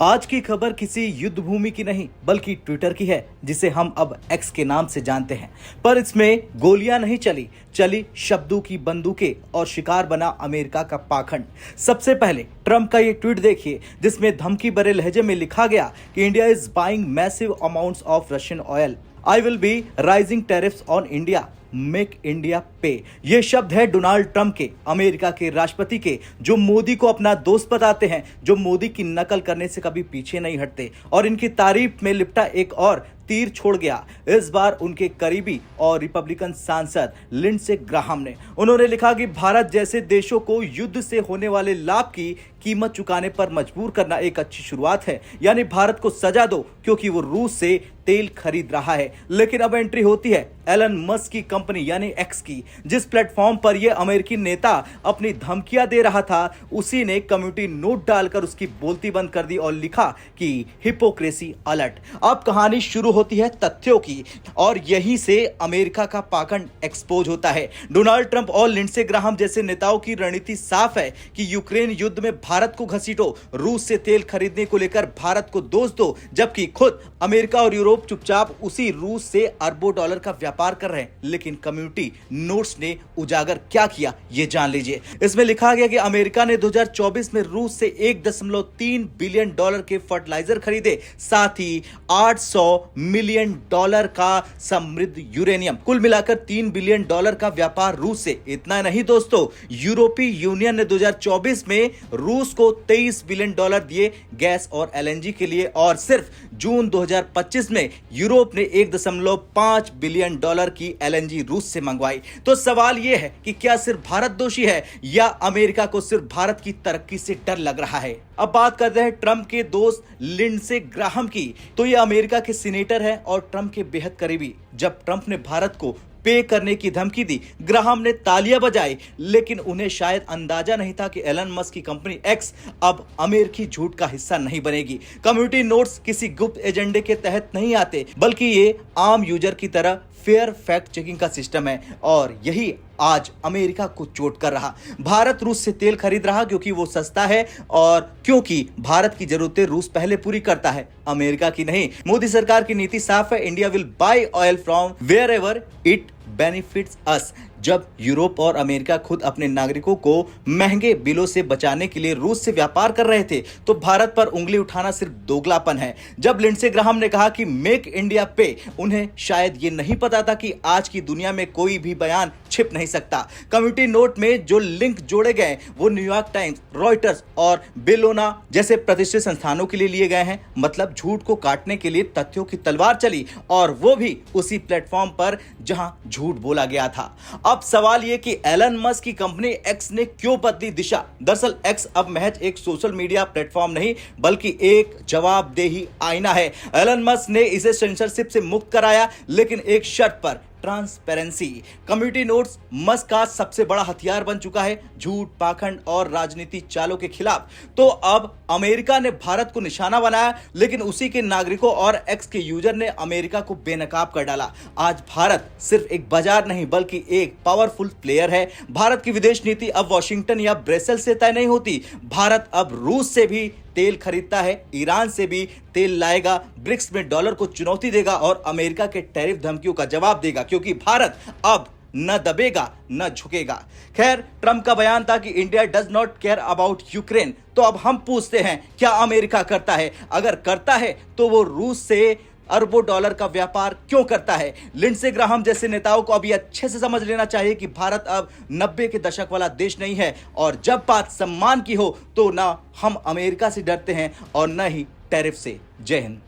आज की खबर किसी युद्ध भूमि की नहीं बल्कि ट्विटर की है, जिसे हम अब एक्स के नाम से जानते हैं। पर इसमें गोलियां नहीं चली शब्दों की बंदूकें और शिकार बना अमेरिका का पाखंड। सबसे पहले ट्रंप का ये ट्वीट देखिए, जिसमें धमकी भरे लहजे में लिखा गया कि India is buying massive amounts of Russian oil. I will be rising tariffs on India, make India पे। ये शब्द है डोनाल्ड ट्रंप के, अमेरिका के राष्ट्रपति के, जो मोदी को अपना दोस्त बताते हैं, जो मोदी की नकल करने से कभी पीछे नहीं हटते। और इनकी तारीफ में लिपटा एक और तीर छोड़ गया, इस बार उनके करीबी और रिपब्लिकन सांसद लिंडसे ग्राहम ने। उन्होंने लिखा कि भारत जैसे देशों को युद्ध से होने वाले लाभ की कीमत चुकाने पर मजबूर करना एक अच्छी शुरुआत है, यानी भारत को सजा दो क्योंकि वो रूस से तेल खरीद रहा है। लेकिन अब एंट्री होती है एलन मस्क की कंपनी यानी एक्स की। जिस प्लेटफॉर्म पर यह अमेरिकी नेता अपनी धमकियां दे रहा था, उसी ने कम्युनिटी नोट डालकर उसकी बोलती बंद कर दी और लिखा कि हिपोक्रेसी अलर्ट। अब कहानी शुरू होती है तथ्यों की, और यहीं से अमेरिका का पाखंड एक्सपोज होता है। डोनाल्ड ट्रंप और लिंडसे ग्राहम जैसे नेताओं की रणनीति साफ है कि यूक्रेन युद्ध में भारत को घसीटो, रूस से तेल खरीदने को लेकर भारत को दोष दो, जबकि खुद अमेरिका और यूरोप चुपचाप उसी रूस से अरबों डॉलर का व्यापार कर रहे हैं। लेकिन कम्युनिटी नोट्स ने उजागर क्या किया, ये जान लीजिए। इसमें लिखा गया कि अमेरिका ने 2024 में रूस से 1.3 बिलियन डॉलर के फर्टिलाइजर खरीदे, साथ ही 800 मिलियन डॉलर का समृद्ध यूरेनियम। कुल मिलाकर 3 बिलियन डॉलर का व्यापार रूस से। इतना नहीं दोस्तों, यूरोपीय यूनियन ने 2024 में रूस को 23 बिलियन डॉलर दिए गैस और एलएनजी के लिए, और सिर्फ जून 2025 में यूरोप ने 1.5 बिलियन डॉलर की एलएनजी रूस से मंगवाई। तो सवाल यह है कि क्या सिर्फ भारत दोषी है या अमेरिका को सिर्फ भारत की तरक्की से डर लग रहा है। अब बात करते हैं ट्रंप के दोस्त लिंडसे ग्राहम की। तो ये अमेरिका के सीनेटर है और ट्रंप के बेहद करीबी। जब ट्रंप ने भारत को पे करने की धमकी दी, ग्राहम ने तालियां बजाई, लेकिन उन्हें शायद अंदाजा नहीं था कि एलन मस्क की कंपनी एक्स अब अमेरिकी झूठ का हिस्सा नहीं बनेगी। कम्युनिटी नोट्स किसी गुप्त एजेंडे के तहत नहीं आते, बल्कि ये आम यूजर की तरह फेयर फैक्ट चेकिंग का सिस्टम है, और यही आज अमेरिका को चोट कर रहा। भारत रूस से तेल खरीद रहा क्योंकि वो सस्ता है और क्योंकि भारत की जरूरतें रूस पहले पूरी करता है, अमेरिका की नहीं। मोदी सरकार की नीति साफ है, India will buy oil from wherever it benefits us. जब यूरोप और अमेरिका खुद अपने नागरिकों को महंगे बिलों से बचाने के लिए रूस से व्यापार कर रहे थे, तो भारत पर उंगली उठाना सिर्फ दोगलापन है। जब लिंडसे ग्राहम ने कहा कि मेक इंडिया पे, उन्हें शायद ये नहीं पता था कि आज की दुनिया में कोई भी बयान छिप नहीं सकता। कम्युनिटी नोट में जो लिंक जोड़े गए वो न्यूयॉर्क टाइम्स, रॉयटर्स और बेलोना जैसे प्रतिष्ठित संस्थानों के लिए लिए गए हैं। मतलब झूठ को काटने के लिए तथ्यों की तलवार चली, और वो भी उसी प्लेटफॉर्म पर जहां झूठ बोला गया था। अब सवाल यह कि एलन मस्क की कंपनी एक्स ने क्यों बदली दिशा। दरअसल एक्स अब महज एक सोशल मीडिया प्लेटफॉर्म नहीं, बल्कि एक जवाबदेही आईना है। एलन मस्क ने इसे सेंसरशिप से मुक्त कराया, लेकिन एक शर्त पर, ट्रांसपेरेंसी। कम्युनिटी नोट्स मस्क का सबसे बड़ा हथियार बन चुका है झूठ, पाखंड और राजनीति चालों के खिलाफ। तो अब अमेरिका ने भारत को निशाना बनाया, लेकिन उसी के नागरिकों और एक्स के यूजर ने अमेरिका को बेनकाब कर डाला। आज भारत सिर्फ एक बाजार नहीं बल्कि एक पावरफुल प्लेयर है। भारत की विदेश नीति अब वॉशिंगटन या ब्रसेल से तय नहीं होती। भारत अब रूस से भी तेल खरीदता है, ईरान से भी तेल लाएगा, ब्रिक्स में डॉलर को चुनौती देगा और अमेरिका के टैरिफ धमकियों का जवाब देगा, क्योंकि भारत अब न दबेगा न झुकेगा। खैर, ट्रंप का बयान था कि India does not care about Ukraine. तो अब हम पूछते हैं, क्या अमेरिका करता है? अगर करता है तो वो रूस से अरबों डॉलर का व्यापार क्यों करता है? लिंडसे ग्राहम जैसे नेताओं को अभी अच्छे से समझ लेना चाहिए कि भारत अब 90 के दशक वाला देश नहीं है, और जब बात सम्मान की हो तो ना हम अमेरिका से डरते हैं और न ही टैरिफ से। जय हिंद।